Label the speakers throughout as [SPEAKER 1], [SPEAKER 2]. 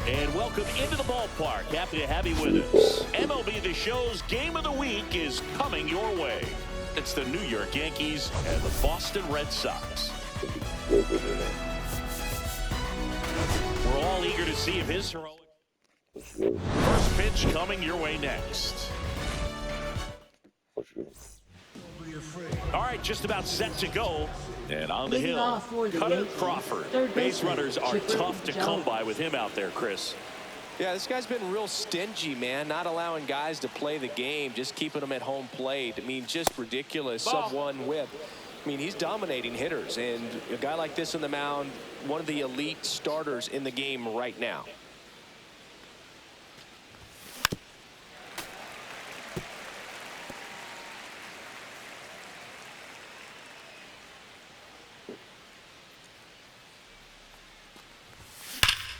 [SPEAKER 1] And welcome into the ballpark. Happy to have you with us. MLB The Show's Game of the Week is coming your way. It's the New York Yankees and the Boston Red Sox. We're all eager to see if his heroic first pitch coming your way next. All right, just about set to go. And on the hill, Cutter Crawford. Base runners are tough to come by with him out there, Chris.
[SPEAKER 2] Yeah, this guy's been real stingy, man. Not allowing guys to play the game, just keeping them at home plate. I mean, just ridiculous sub-1 whip. I mean, he's dominating hitters, and a guy like this on the mound, one of the elite starters in the game right now.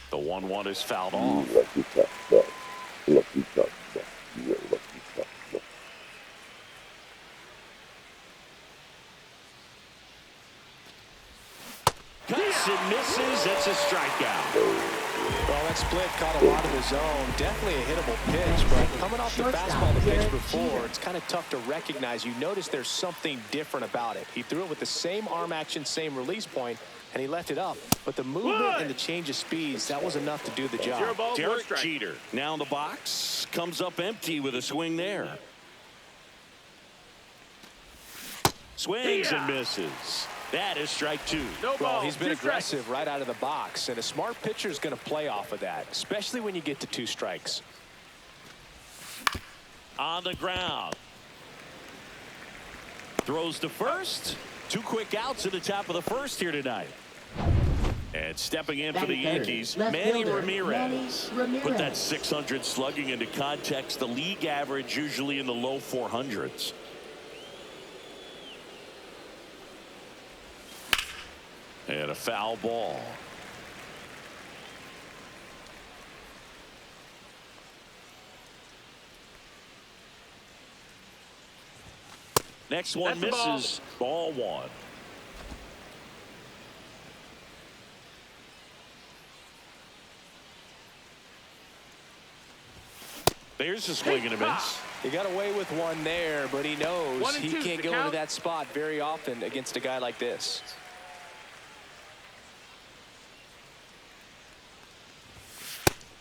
[SPEAKER 1] The 1-1 is fouled off. Cuts and misses. That's a strikeout.
[SPEAKER 2] Well, that split caught a lot of the zone. Definitely a hittable pitch, but coming off the fastball the pitch before, it's kind of tough to recognize. You notice there's something different about it. He threw it with the same arm action, same release point, and he left it up. But the movement and the change of speeds, that was enough to do the job.
[SPEAKER 1] Derek Jeter now in the box. Comes up empty with a swing there. Swings and misses. That is strike 2.
[SPEAKER 2] Well, he's been aggressive right out of the box, and a smart pitcher is going to play off of that, especially when you get to 2 strikes.
[SPEAKER 1] On the ground. Throws to first. 2 quick outs at the top of the first here tonight. And stepping in for the Yankees, Manny Ramirez. Put that 600 slugging into context. The league average usually in the low 400s. And a foul ball. Next one misses. Ball 1. There's a swing and a miss.
[SPEAKER 2] He got away with one there, but he knows he can't go into that spot very often against a guy like this.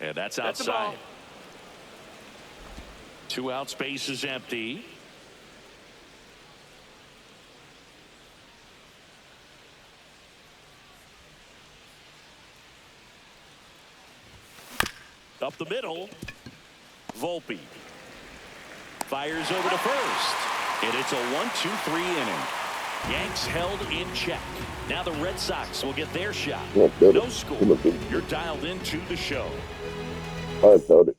[SPEAKER 1] And that's outside. 2 out, space is empty. Up the middle. Volpe fires over to first, and it's a 1-2-3 inning. Yanks held in check. Now the Red Sox will get their shot. No score. You're dialed into the show.
[SPEAKER 3] I thought it.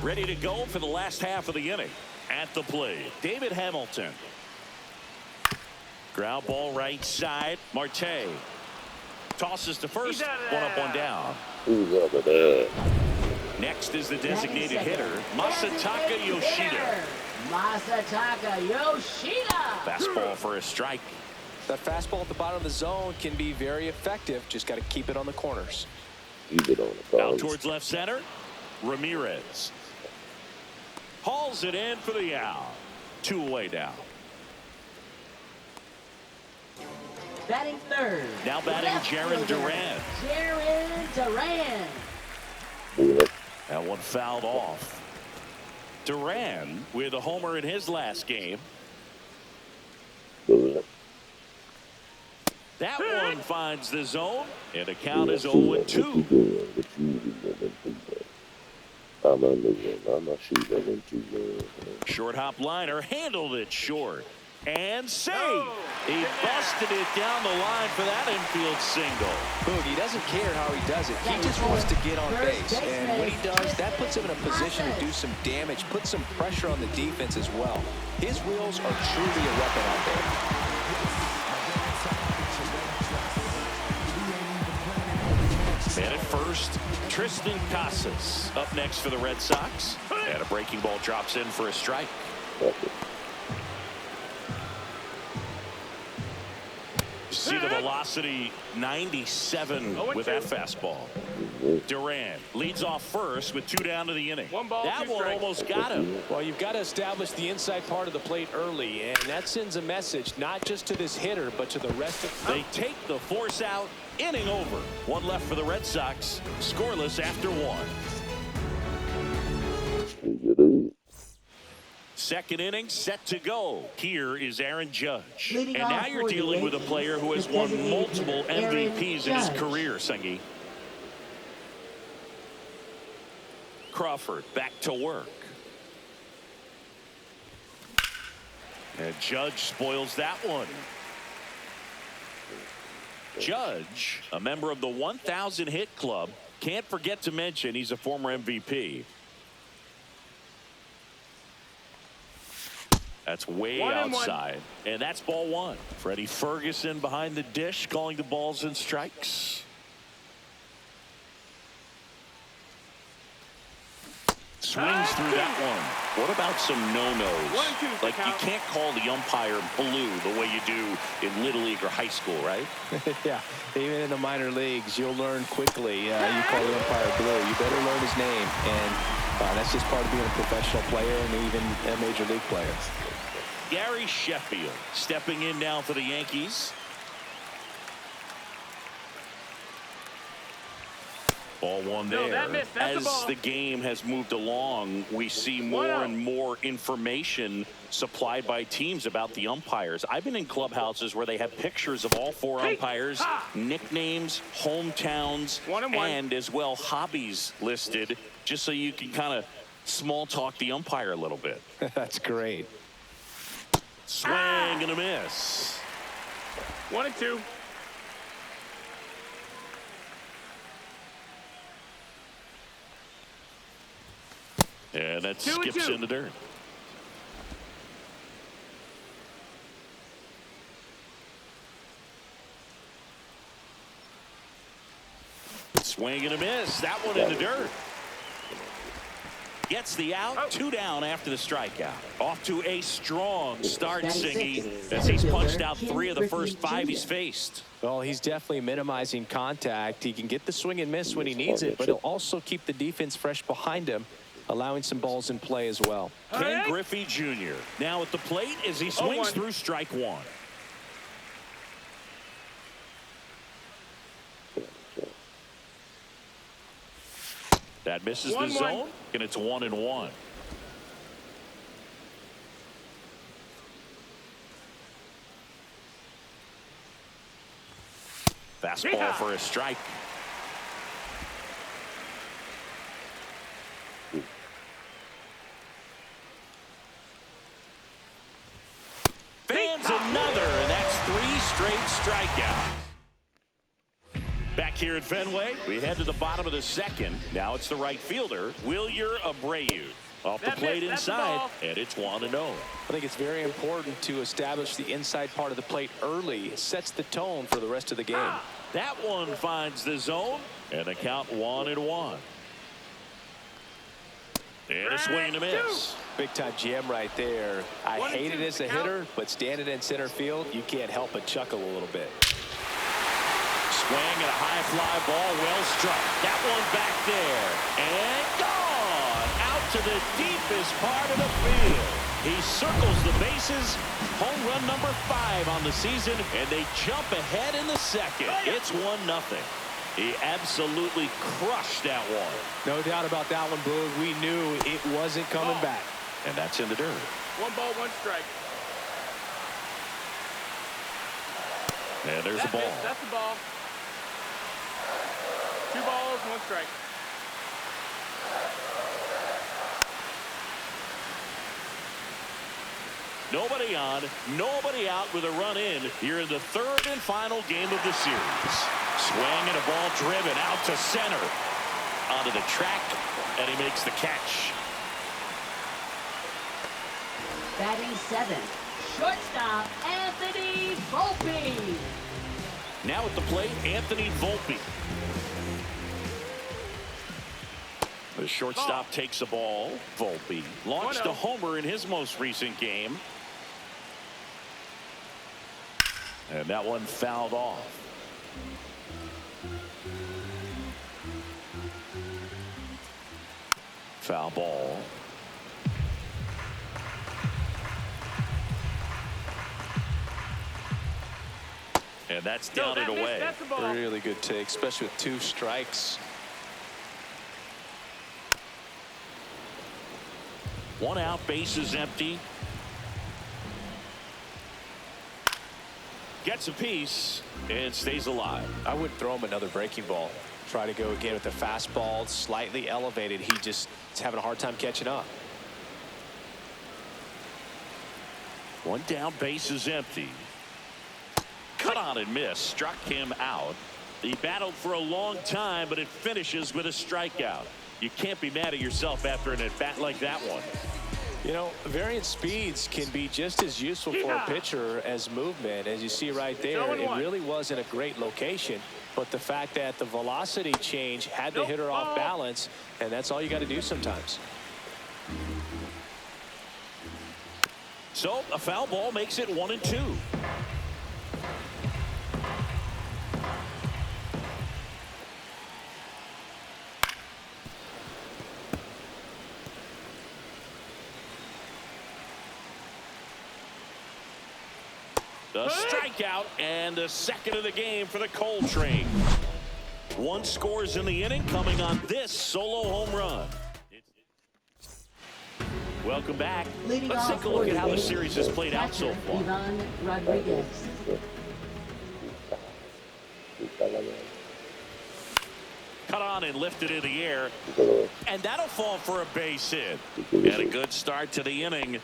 [SPEAKER 1] Ready to go for the last half of the inning. At the plate, David Hamilton. Ground ball right side. Marte tosses to first. 1 up, 1 down.
[SPEAKER 3] Who's over there?
[SPEAKER 1] Next is the designated hitter, Masataka Yoshida. Fastball for a strike.
[SPEAKER 2] That fastball at the bottom of the zone can be very effective. Just got to keep it on the corners.
[SPEAKER 3] Keep it on the
[SPEAKER 1] Out towards left center. Ramirez hauls it in for the out. 2 away now.
[SPEAKER 4] Batting third.
[SPEAKER 1] Now batting Jarren Duran. That one fouled off. Duran with a homer in his last game. That one finds the zone, and the count is 0-2. Short hop liner handled it short. And saved. He busted it down the line for that infield single.
[SPEAKER 2] Boogie doesn't care how he does it. He just wants to get on base. And when he does, that puts him in a position to do some damage, put some pressure on the defense as well. His wheels are truly a weapon out there.
[SPEAKER 1] And at first, Tristan Casas up next for the Red Sox. And a breaking ball drops in for a strike. See the velocity, 97 with that fastball. Duran leads off first with 2 down to the inning. That one almost got him.
[SPEAKER 2] Well, you've got to establish the inside part of the plate early, and that sends a message not just to this hitter, but to the rest of.
[SPEAKER 1] They take the force out. Inning over. 1 left for the Red Sox. Scoreless after 1. Second inning set to go. Here is Aaron Judge.
[SPEAKER 4] Leading
[SPEAKER 1] And now
[SPEAKER 4] off
[SPEAKER 1] you're
[SPEAKER 4] for the
[SPEAKER 1] dealing with a
[SPEAKER 4] Yankees,
[SPEAKER 1] player who has
[SPEAKER 4] the
[SPEAKER 1] won
[SPEAKER 4] designated
[SPEAKER 1] multiple
[SPEAKER 4] hitter, Aaron
[SPEAKER 1] MVPs in his
[SPEAKER 4] Judge.
[SPEAKER 1] career, Sengi. Crawford back to work. And Judge spoils that one. Judge, a member of the 1,000 hit club. Can't forget to mention he's a former MVP. That's way outside. And that's ball 1. Freddie Ferguson behind the dish, calling the balls and strikes. Swings through that one. What about some no-nos? Like, you can't call the umpire blue the way you do in Little League or high school, right?
[SPEAKER 2] Yeah, even in the minor leagues, you'll learn quickly. You call the umpire blue. You better learn his name. And that's just part of being a professional player and even a major league player.
[SPEAKER 1] Gary Sheffield stepping in now for the Yankees. Ball 1 there. As the game has moved along, we see more and more information supplied by teams about the umpires. I've been in clubhouses where they have pictures of all 4 umpires, nicknames, hometowns, and as well hobbies listed, just so you can kind of small talk the umpire a little bit.
[SPEAKER 2] That's great.
[SPEAKER 1] Swing and a miss.
[SPEAKER 5] 1-2.
[SPEAKER 1] And that skips in the dirt. Swing and a miss. That one in the dirt. Gets the out. 2 down after the strikeout. Off to a strong start, Singy, as he's punched out 3 of the first 5 he's faced.
[SPEAKER 2] Well, he's definitely minimizing contact. He can get the swing and miss when he needs it, but he'll also keep the defense fresh behind him, allowing some balls in play as well.
[SPEAKER 1] Ken Griffey Jr. now at the plate as he swings through strike 1. That misses the zone, and it's 1-1. Fastball for a strike. Fans another, and that's 3 straight strikeouts. Back here at Fenway, we head to the bottom of the second. Now it's the right fielder, Wilyer Abreu. Off the plate inside, and it's 1-0.
[SPEAKER 2] I think it's very important to establish the inside part of the plate early. It sets the tone for the rest of the game.
[SPEAKER 1] That one finds the zone, and the count 1-1. And a swing and a miss.
[SPEAKER 2] Big time jam right there. I hate it as a hitter, but standing in center field, you can't help but chuckle a little bit.
[SPEAKER 1] Swing and a high fly ball, well struck. That one back there, and gone out to the deepest part of the field. He circles the bases. Home run number 5 on the season, and they jump ahead in the second. It's 1-0. He absolutely crushed that one.
[SPEAKER 2] No doubt about that one, Boog. We knew it wasn't coming back.
[SPEAKER 1] And that's in the dirt.
[SPEAKER 5] 1 ball, 1 strike.
[SPEAKER 1] And there's a ball.
[SPEAKER 5] That's the ball. 2 balls, 1 strike.
[SPEAKER 1] Nobody on, nobody out with a run in here in the 3rd and final game of the series. Swing and a ball driven out to center. Onto the track, and he makes the catch.
[SPEAKER 4] Batting 7th, shortstop Anthony Volpe.
[SPEAKER 1] Now at the plate, Anthony Volpe. The shortstop takes the ball. Volpe launched a homer in his most recent game. And that one fouled off. Foul ball. And that's down and away.
[SPEAKER 5] That's the ball.
[SPEAKER 2] Really good take, especially with 2 strikes.
[SPEAKER 1] 1 out, bases empty. Gets a piece and stays alive.
[SPEAKER 2] I would throw him another breaking ball. Try to go again with the fastball, slightly elevated. He just is having a hard time catching up.
[SPEAKER 1] 1 down, bases empty. Cut on and miss, struck him out. He battled for a long time, but it finishes with a strikeout. You can't be mad at yourself after an at-bat like that one.
[SPEAKER 2] You know, variant speeds can be just as useful for a pitcher as movement. As you see right there, it really wasn't a great location, but the fact that the velocity change had the hitter off balance, and that's all you got to do sometimes.
[SPEAKER 1] So a foul ball makes it 1-2. The strikeout and the second of the game for the Coltrane. 1 scores in the inning, coming on this solo home run. Welcome back. Let's take a look at how the series has played out so far.
[SPEAKER 4] Ivan Rodriguez.
[SPEAKER 1] Cut on and lifted in the air, and that'll fall for a base hit. And a good start to the inning.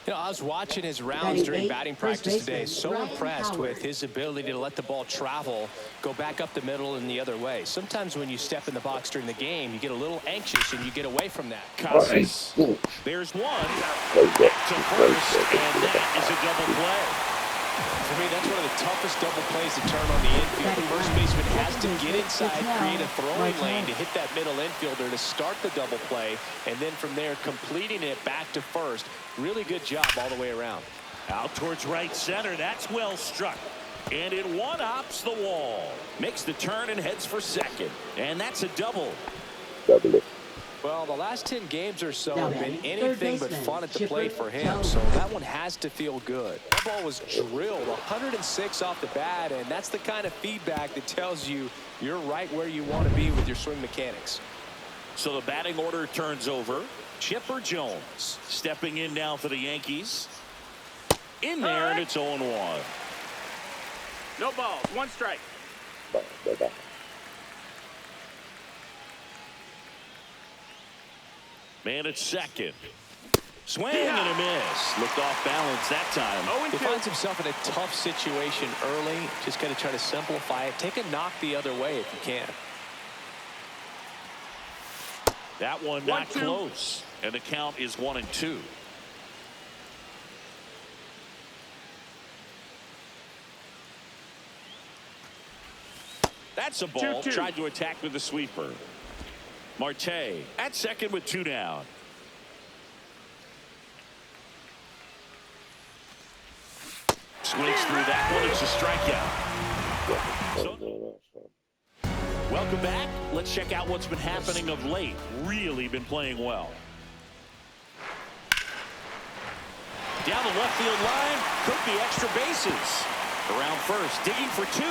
[SPEAKER 2] You know, I was watching his rounds during batting practice today. So impressed with his ability to let the ball travel, go back up the middle and the other way. Sometimes when you step in the box during the game, you get a little anxious and you get away from that.
[SPEAKER 1] Casas. There's one to first, and that is a double play.
[SPEAKER 2] For me, that's one of the toughest double plays to turn on the infield. The first baseman has to get inside, create a throwing lane to hit that middle infielder to start the double play, and then from there completing it back to first. Really good job all the way around.
[SPEAKER 1] Out towards right center. That's well struck. And it one-ups the wall. Makes the turn and heads for second. And that's a double.
[SPEAKER 2] Well, the last 10 games or so have been anything but fun at the plate for him, so that one has to feel good. That ball was drilled 106 off the bat, and that's the kind of feedback that tells you you're right where you want to be with your swing mechanics.
[SPEAKER 1] So the batting order turns over. Chipper Jones stepping in now for the Yankees. In there, and it's 0-1.
[SPEAKER 5] No balls, 1 strike.
[SPEAKER 1] Man at second. Swing and a miss. Looked off balance that time.
[SPEAKER 2] He finds himself in a tough situation early. Just got to try to simplify it. Take a knock the other way if you can.
[SPEAKER 1] That one not close. And the count is 1-2. That's a ball.
[SPEAKER 5] 2-2.
[SPEAKER 1] Tried to attack with the sweeper. Marte at second with 2 down. Swings through that one. It's a strikeout. So, welcome back. Let's check out what's been happening of late. Really been playing well. Down the left field line. Could be extra bases. Around first, digging for 2.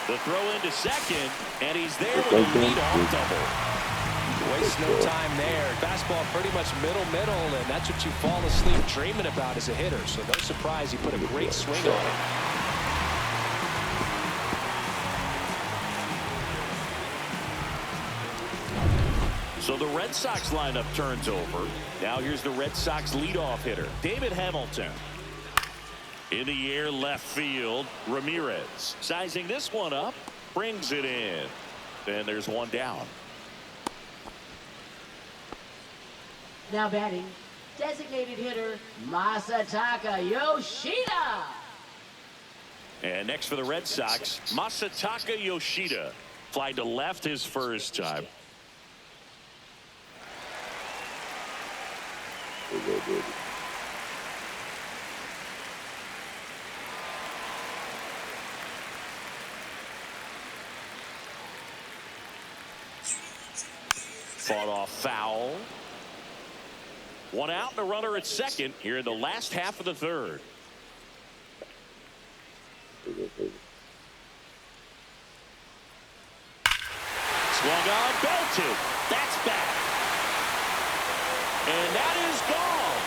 [SPEAKER 1] The throw into second, and he's there with a leadoff double.
[SPEAKER 2] Waste no time there. Fastball pretty much middle, and that's what you fall asleep dreaming about as a hitter. So no surprise he put a great swing on it.
[SPEAKER 1] So the Red Sox lineup turns over. Now here's the Red Sox leadoff hitter, David Hamilton. In the air, left field, Ramirez. Sizing this one up, brings it in. And there's 1 down.
[SPEAKER 4] Now batting, designated hitter Masataka Yoshida.
[SPEAKER 1] And next for the Red Sox, Masataka Yoshida. Fly to left his first time. Fought off foul. One out and a runner at second here in the last half of the third. Swung on, belted. That's back. And that is gone.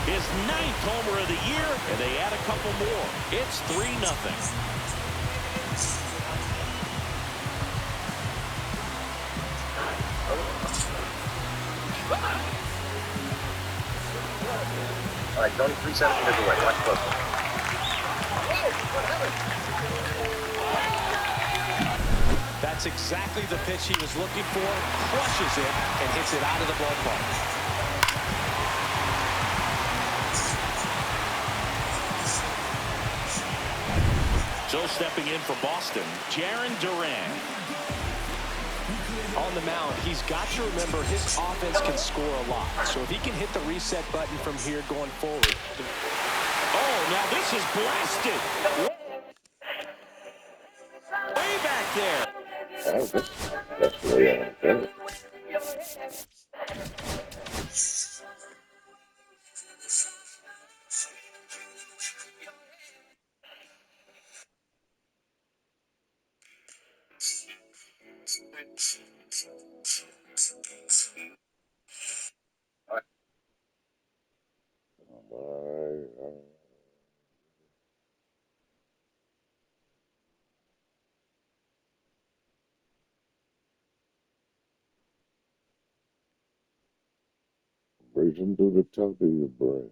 [SPEAKER 1] His 9th homer of the year, and they add a couple more. It's 3-0.
[SPEAKER 6] All right, Tony, 3 centimeters away. Watch closely.
[SPEAKER 2] That's exactly the pitch he was looking for. Crushes it and hits it out of the ballpark.
[SPEAKER 1] So stepping in for Boston, Jarren Duran.
[SPEAKER 2] On the mound, he's got to remember his offense can score a lot. So if he can hit the reset button from here going forward.
[SPEAKER 1] Oh, now this is blasted. Way back there.
[SPEAKER 3] That's the way I understand it. Breathing through the top of your brain.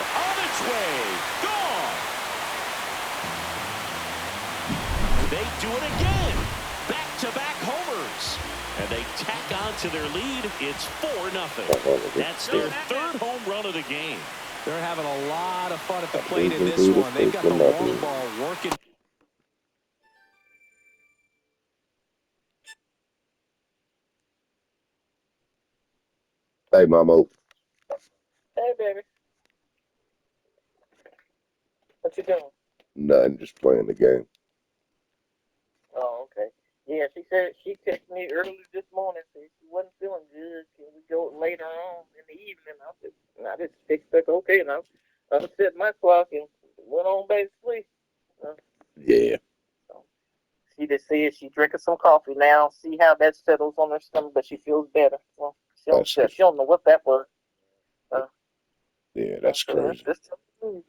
[SPEAKER 1] On its way. Gone. They do it again. Back-to-back homers. And they tack on to their lead. It's 4-0. That's their 3rd home run of the game.
[SPEAKER 2] They're having a lot of fun at the plate in this one. They've got the long ball working.
[SPEAKER 3] Hey, Mamo.
[SPEAKER 6] Hey, baby. What you doing?
[SPEAKER 3] Nothing, just playing the game.
[SPEAKER 6] Oh, okay. Yeah, she said she texted me early this morning, said she wasn't feeling good. Can we go later on in the evening? I just fixed it. Okay, now I set my clock and went on back to sleep.
[SPEAKER 3] Yeah.
[SPEAKER 6] So she just said she drinking some coffee now. See how that settles on her stomach, but she feels better. Well, she don't know what that was.
[SPEAKER 3] Yeah, that's crazy.
[SPEAKER 6] Let's see,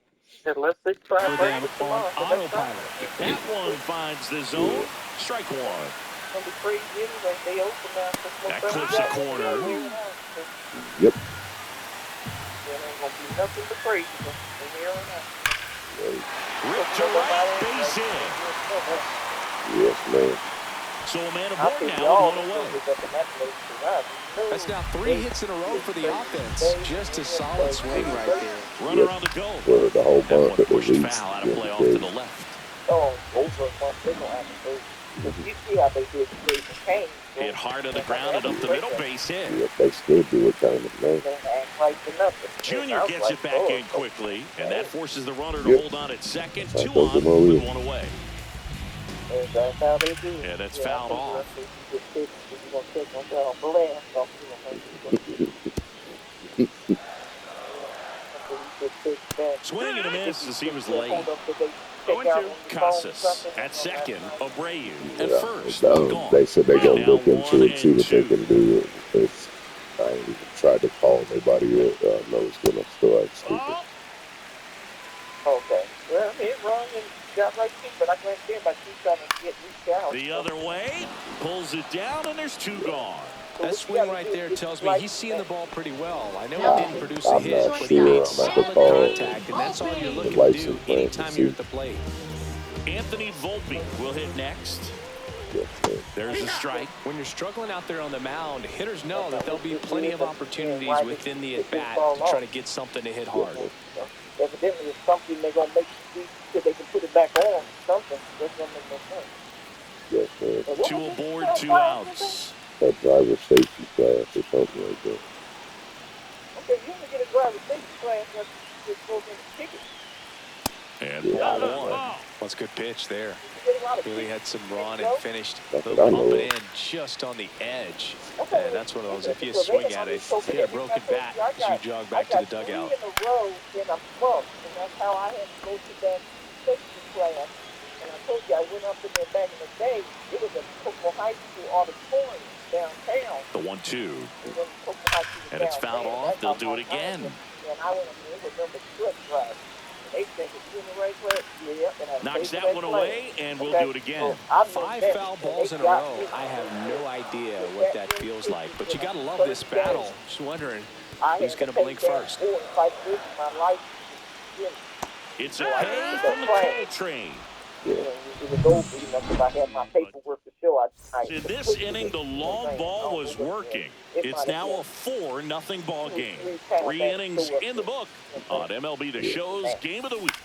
[SPEAKER 6] try
[SPEAKER 2] For them on autopilot.
[SPEAKER 1] That one finds the zone. Strike one.
[SPEAKER 6] Gonna be crazy anyway. They open now.
[SPEAKER 1] That clips a corner.
[SPEAKER 3] Yep.
[SPEAKER 6] There ain't gonna be nothing but crazy from here on out.
[SPEAKER 1] Ripped to right, base hit.
[SPEAKER 3] Yes, man.
[SPEAKER 1] So a man aboard now and 1 away.
[SPEAKER 2] That's now 3 hits in a row for the offense. Just a solid swing right there.
[SPEAKER 1] Runner on the go.
[SPEAKER 3] For the whole
[SPEAKER 1] That one
[SPEAKER 3] bunch at
[SPEAKER 1] pushed
[SPEAKER 3] least.
[SPEAKER 1] foul out of play off to the left.
[SPEAKER 6] Oh, over one signal after. You see how they did the Kane.
[SPEAKER 1] Hit hard on the ground and up the middle, base hit.
[SPEAKER 3] Yeah, they still do it kind of, man.
[SPEAKER 1] Junior gets it back in quickly, and that forces the runner to hold on at second. 2 on with 1 away.
[SPEAKER 6] That's how they do it.
[SPEAKER 1] Yeah, that's fouled off. Swing and a miss as he was late. Casas at second. Abreu at first. Gone.
[SPEAKER 3] They said they're going to
[SPEAKER 1] Now
[SPEAKER 3] look into it, see what they
[SPEAKER 1] 1-2.
[SPEAKER 3] can do. I ain't even tried to call anybody yet. I know it's going to still act stupid.
[SPEAKER 6] Okay. Well, it wrong and got right feet, but I can understand by keep trying to get reach out.
[SPEAKER 1] The other way, pulls it down, and there's 2 gone.
[SPEAKER 2] That swing right there tells me he's seeing the ball pretty well. I know
[SPEAKER 4] Now
[SPEAKER 2] he didn't produce a
[SPEAKER 3] I'm
[SPEAKER 2] hit,
[SPEAKER 3] not
[SPEAKER 2] but he
[SPEAKER 3] sure
[SPEAKER 2] made
[SPEAKER 3] I'm at the
[SPEAKER 2] solid
[SPEAKER 3] ball.
[SPEAKER 2] contact, and that's all you're
[SPEAKER 3] The
[SPEAKER 2] looking to
[SPEAKER 3] license
[SPEAKER 2] do
[SPEAKER 3] plate
[SPEAKER 2] anytime
[SPEAKER 3] to
[SPEAKER 2] you're
[SPEAKER 3] see.
[SPEAKER 2] at the plate.
[SPEAKER 1] Anthony Volpe will hit next.
[SPEAKER 3] Yes, sir.
[SPEAKER 1] There's a strike.
[SPEAKER 2] When you're struggling out there on the mound, hitters know that there'll be plenty of opportunities within the at-bat to try to get something to hit hard.
[SPEAKER 6] Evidently, it's something they're going to make you see so they can put it back on. Something. That's going to make no sense.
[SPEAKER 3] Yes, sir.
[SPEAKER 1] 2 aboard, 2 outs.
[SPEAKER 3] That driver safety class or something like that.
[SPEAKER 6] Okay, you can get a driver safety class once you just go in the ticket.
[SPEAKER 1] And
[SPEAKER 3] Yeah,
[SPEAKER 1] ball 1.
[SPEAKER 2] That's a good pitch there.
[SPEAKER 6] You get a lot of
[SPEAKER 2] Really
[SPEAKER 6] people.
[SPEAKER 2] had some run and finished
[SPEAKER 3] That's
[SPEAKER 2] the
[SPEAKER 3] what I
[SPEAKER 2] bump
[SPEAKER 3] know.
[SPEAKER 2] it in just on the edge. And that's one of those, if you swing at it, you hit a broken bat as you jog back to the dugout.
[SPEAKER 6] I got 3 in a row in a month, and that's how I had to go to that safety class. And I told you I went up in there back in the day. It was a Coastal High School auditorium downtown.
[SPEAKER 1] The 1-2.
[SPEAKER 6] And then Coastal High School was
[SPEAKER 1] And it's
[SPEAKER 6] downtown.
[SPEAKER 1] fouled off.
[SPEAKER 6] That's
[SPEAKER 1] They'll
[SPEAKER 6] how
[SPEAKER 1] do
[SPEAKER 6] my
[SPEAKER 1] it again.
[SPEAKER 6] time was. And I went up there with number 12 drive. They think if you in the right class, yeah, and I
[SPEAKER 1] Knocks
[SPEAKER 6] paid for
[SPEAKER 1] that one
[SPEAKER 6] class.
[SPEAKER 1] away, and we'll do it again.
[SPEAKER 6] So I know
[SPEAKER 2] 5
[SPEAKER 6] that,
[SPEAKER 2] foul
[SPEAKER 6] and
[SPEAKER 2] balls
[SPEAKER 6] they
[SPEAKER 2] in a
[SPEAKER 6] got
[SPEAKER 2] row.
[SPEAKER 6] me.
[SPEAKER 2] I have no idea what that feels like. But you got to love this battle. Just wondering who's going to blink first.
[SPEAKER 6] 4 and 5 years of my life.
[SPEAKER 1] It's a pay from the coal train.
[SPEAKER 6] You know, it was over, you know, because I had my paperwork to show.
[SPEAKER 1] In this inning, the long ball was working. It's now a 4-0 ball game. 3 innings in the book on MLB The Show's Game of the Week.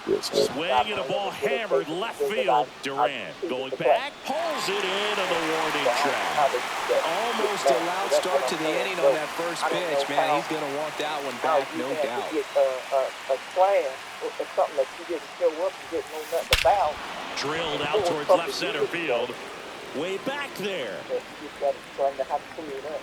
[SPEAKER 3] Yes, sir.
[SPEAKER 1] Swing and a ball hammered left field. Durant going back, pulls it in on the warning track.
[SPEAKER 2] Almost a loud start to the inning on that first pitch, man. He's going to want that one back, no doubt.
[SPEAKER 6] A class or something that you didn't show up and didn't know nothing about.
[SPEAKER 1] Drilled out towards left center field. Way back there.
[SPEAKER 6] You just got to learn how to clear it up.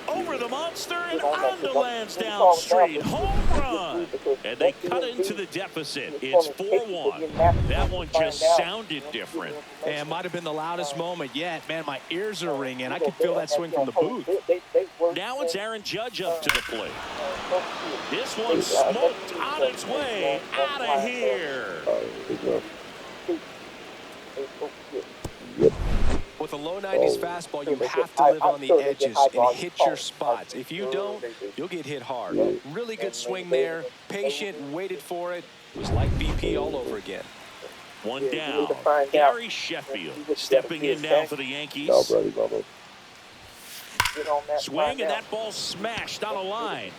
[SPEAKER 1] Over the monster and onto Lansdowne Street. Home run. And they cut into the deficit. It's 4-1. That one just sounded different.
[SPEAKER 2] And might have been the loudest moment yet. Man, my ears are ringing. I could feel that swing from the booth.
[SPEAKER 1] Now it's Aaron Judge up to the plate. This one smoked on its way out of here.
[SPEAKER 3] Yep.
[SPEAKER 2] With a low 90s fastball, you have to live on the edges and hit your spots. If you don't, you'll get hit hard. Really good swing there. Patient, waited for it. It was like BP all over again.
[SPEAKER 1] 1 down. Gary Sheffield stepping in now for the Yankees.
[SPEAKER 3] Now, Brady, Bubba.
[SPEAKER 1] Swing, and that ball smashed on a line.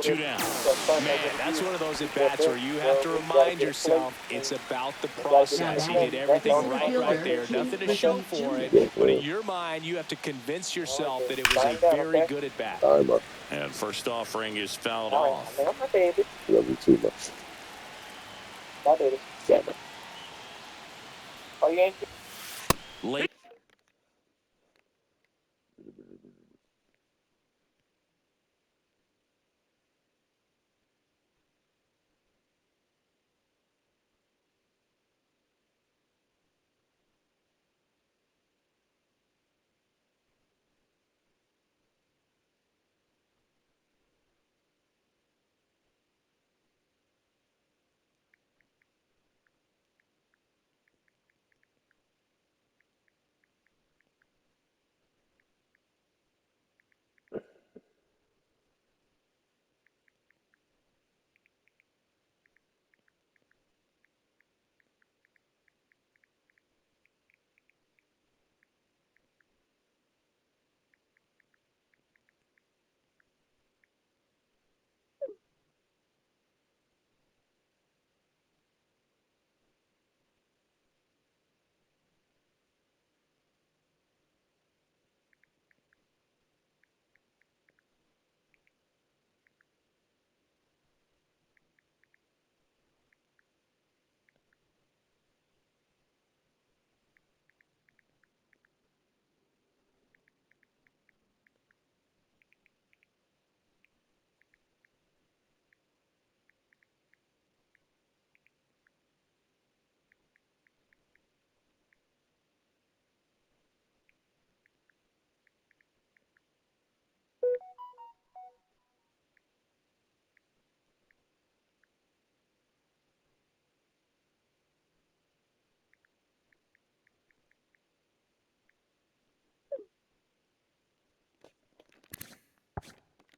[SPEAKER 1] 2 down.
[SPEAKER 2] Man, that's one of those at-bats where you have to remind yourself it's about the process. He did everything right there. Nothing to show for it. But in your mind, you have to convince yourself that it was a very good at-bat.
[SPEAKER 3] Timer.
[SPEAKER 1] And first offering is fouled off.
[SPEAKER 3] Love you too much.
[SPEAKER 6] My baby.
[SPEAKER 3] Seven.
[SPEAKER 6] Oh, Yankee.
[SPEAKER 1] Late.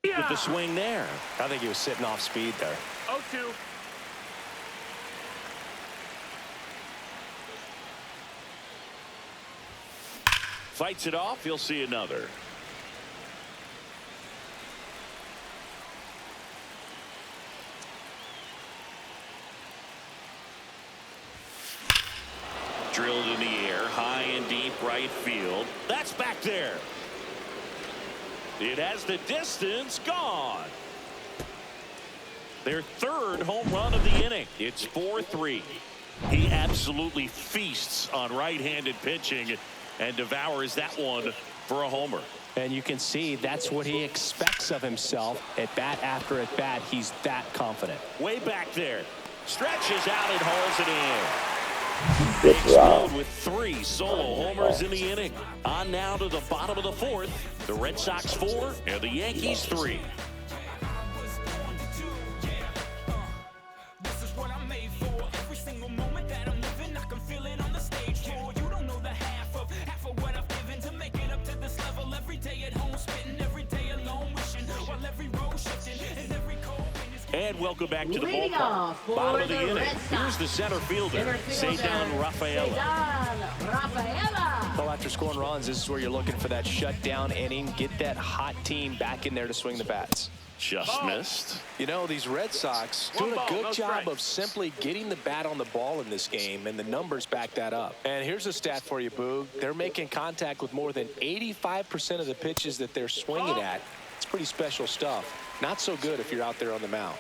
[SPEAKER 1] with the swing there.
[SPEAKER 2] I think he was sitting off speed there.
[SPEAKER 5] 0-2.
[SPEAKER 1] Fights it off. He'll see another. Drilled in the air, high and deep right field. That's back there. It has the distance, gone. Their third home run of the inning. It's 4-3. He absolutely feasts on right-handed pitching and devours that one for a homer.
[SPEAKER 2] And you can see that's what he expects of himself at bat after at bat. He's that confident.
[SPEAKER 1] Way back there. Stretches out and hauls it in.
[SPEAKER 3] Good
[SPEAKER 1] They
[SPEAKER 3] job.
[SPEAKER 1] explode with 3 solo homers in the inning. On now to the bottom of the 4th. The Red Sox 4 and the Yankees 3. And welcome back to the
[SPEAKER 4] Leading
[SPEAKER 1] ballpark.
[SPEAKER 4] off for
[SPEAKER 1] Bottom of the
[SPEAKER 4] the
[SPEAKER 1] inning.
[SPEAKER 4] Red Sox.
[SPEAKER 1] Here's the center fielder,
[SPEAKER 4] Center fielder,
[SPEAKER 1] Cedar Rafaela.
[SPEAKER 4] Cedar Rafaela.
[SPEAKER 2] Well, after scoring runs, this is where you're looking for that shutdown inning. Get that hot team back in there to swing the bats.
[SPEAKER 1] Just missed.
[SPEAKER 2] You know, these Red Sox
[SPEAKER 5] One
[SPEAKER 2] doing a
[SPEAKER 5] ball,
[SPEAKER 2] good
[SPEAKER 5] no
[SPEAKER 2] job
[SPEAKER 5] strikes.
[SPEAKER 2] of simply getting the bat on the ball in this game, and the numbers back that up. And here's a stat for you, Boog. They're making contact with more than 85% of the pitches that they're swinging at. It's pretty special stuff. Not so good if you're out there on the mound.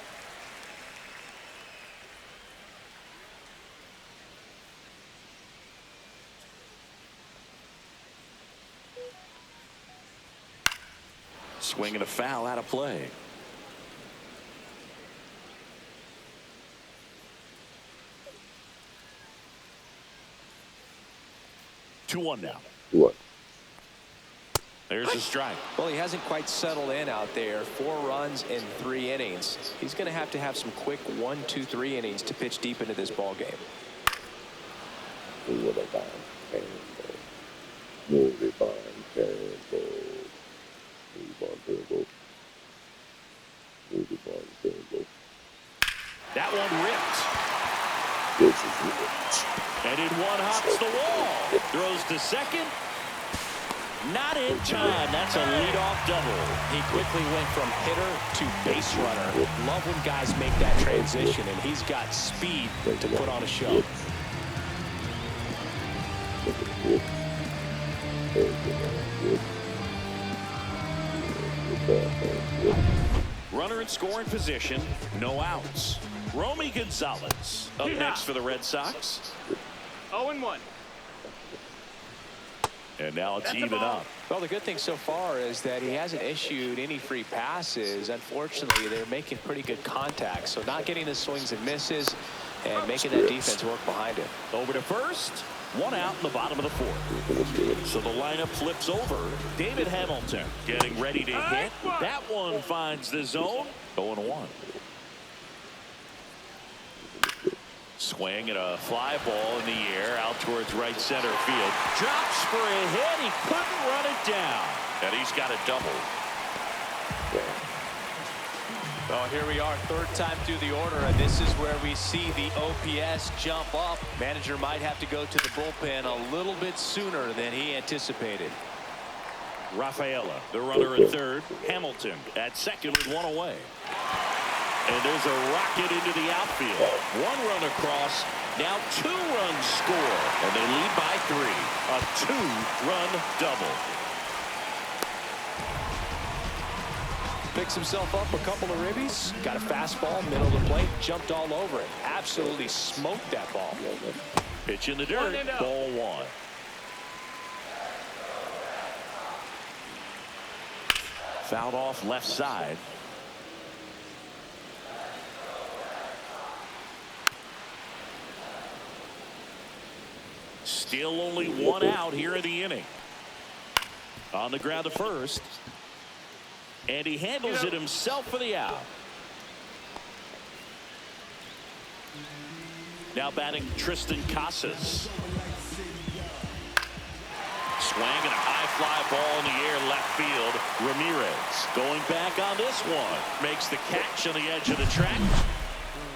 [SPEAKER 1] Swinging a foul out of play. Two one now.
[SPEAKER 3] What?
[SPEAKER 1] There's a strike.
[SPEAKER 2] Well, he hasn't quite settled in out there. 4 runs in 3 innings. He's going to have some quick 1, 2, 3 innings to pitch deep into this ball game.
[SPEAKER 3] What about move it by Campbell. Move on Campbell. Move it by Campbell.
[SPEAKER 1] That one ripped.
[SPEAKER 3] This is it.
[SPEAKER 1] And in one hops the wall. Throws to second. Not in time. That's a leadoff double.
[SPEAKER 2] He quickly went from hitter to base runner. Love when guys make that transition, and he's got speed to put on a show.
[SPEAKER 1] Runner in scoring position. No outs. Romy Gonzalez up next for the Red Sox.
[SPEAKER 5] 0-1.
[SPEAKER 1] And now it's
[SPEAKER 5] That's a
[SPEAKER 1] even
[SPEAKER 5] ball.
[SPEAKER 1] up.
[SPEAKER 2] Well, the good thing so far is that he hasn't issued any free passes. Unfortunately, they're making pretty good contact, so not getting the swings and misses and making that defense work behind it.
[SPEAKER 1] Over to first. 1 out in the bottom of the 4th. So the lineup flips over. David Hamilton getting ready to hit. That one finds the zone. 0-1. Swing and a fly ball in the air out towards right center field. Drops for a hit. He couldn't run it down. And he's got a double.
[SPEAKER 2] Well, here we are, 3rd time through the order, and this is where we see the OPS jump up. Manager might have to go to the bullpen a little bit sooner than he anticipated.
[SPEAKER 1] Rafaela, the runner at 3rd. Hamilton at 2nd with 1 away. And there's a rocket into the outfield. 1 run across. Now 2 runs score. And they lead by 3. A 2-run double.
[SPEAKER 2] Picks himself up a couple of ribbies. Got a fastball, middle of the plate, jumped all over it. Absolutely smoked that ball.
[SPEAKER 1] Pitch in the dirt.
[SPEAKER 5] 1-0.
[SPEAKER 1] Ball 1. Fouled off left side. Still only 1 out here in the inning. On the ground to first. And he handles it himself for the out. Now batting Tristan Casas. Swing and a high fly ball in the air left field. Ramirez going back on this one. Makes the catch on the edge of the track.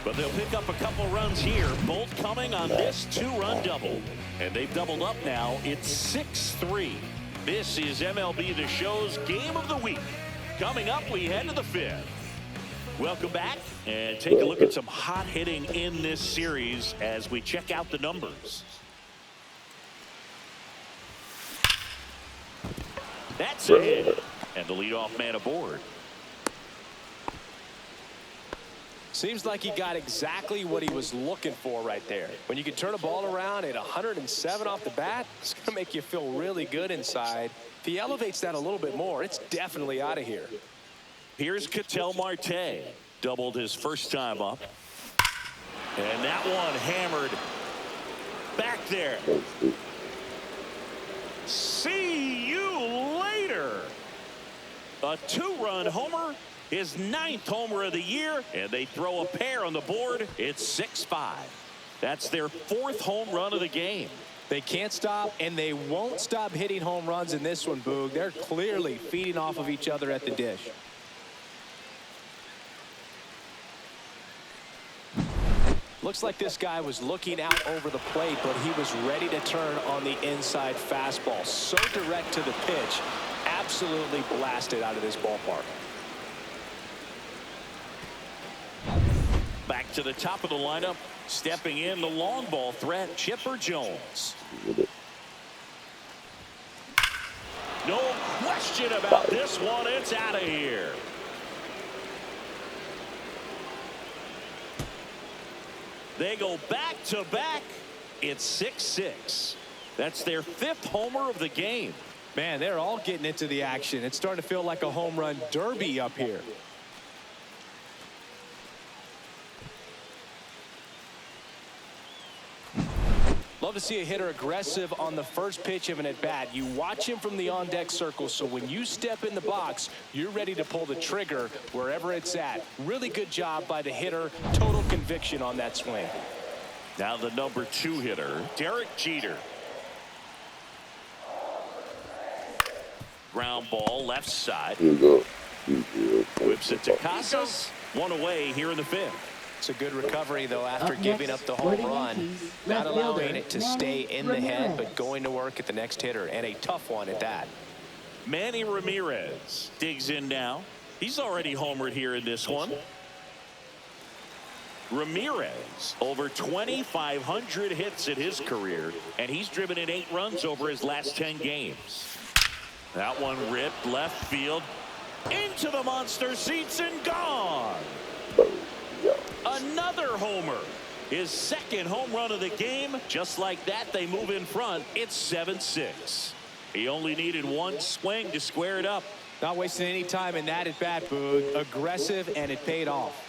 [SPEAKER 1] But they'll pick up a couple runs here, both coming on this 2-run double. And they've doubled up now. It's 6-3. This is MLB The Show's Game of the Week. Coming up, we head to the 5th. Welcome back, and take a look at some hot hitting in this series as we check out the numbers. That's a hit, and the leadoff man aboard.
[SPEAKER 2] Seems like he got exactly what he was looking for right there. When you can turn a ball around at 107 off the bat, it's going to make you feel really good inside. If he elevates that a little bit more, it's definitely out of here.
[SPEAKER 1] Here's Ketel Marte. Doubled his first time up. And that one hammered back there. See you later. A 2-run homer. His 9th homer of the year. And they throw a pair on the board. It's 6-5. That's their 4th home run of the game.
[SPEAKER 2] They can't stop, and they won't stop hitting home runs in this one, Boog. They're clearly feeding off of each other at the dish. Looks like this guy was looking out over the plate, but he was ready to turn on the inside fastball. So direct to the pitch. Absolutely blasted out of this ballpark.
[SPEAKER 1] Back to the top of the lineup. Stepping in the long ball threat, Chipper Jones. No question about this one. It's out of here. They go back to back. It's 6-6. That's their 5th homer of the game.
[SPEAKER 2] Man, they're all getting into the action. It's starting to feel like a home run derby up here. Love to see a hitter aggressive on the first pitch of an at-bat. You watch him from the on-deck circle, so when you step in the box, you're ready to pull the trigger wherever it's at. Really good job by the hitter. Total conviction on that swing.
[SPEAKER 1] Now the number 2 hitter, Derek Jeter. Ground ball left side. Whips it to Casas. One away here in the 5th.
[SPEAKER 2] It's a good recovery, though, after giving up the home run. Not allowing it to stay in the head, but going to work at the next hitter, and a tough one at that.
[SPEAKER 1] Manny Ramirez digs in now. He's already homered here in this one. Ramirez, over 2,500 hits in his career, and he's driven in 8 runs over his last 10 games. That one ripped left field into the monster seats and gone. Another homer. His 2nd home run of the game. Just like that, they move in front. It's 7-6. He only needed one swing to square it up.
[SPEAKER 2] Not wasting any time in that at bat, Boog. Aggressive, and it paid off.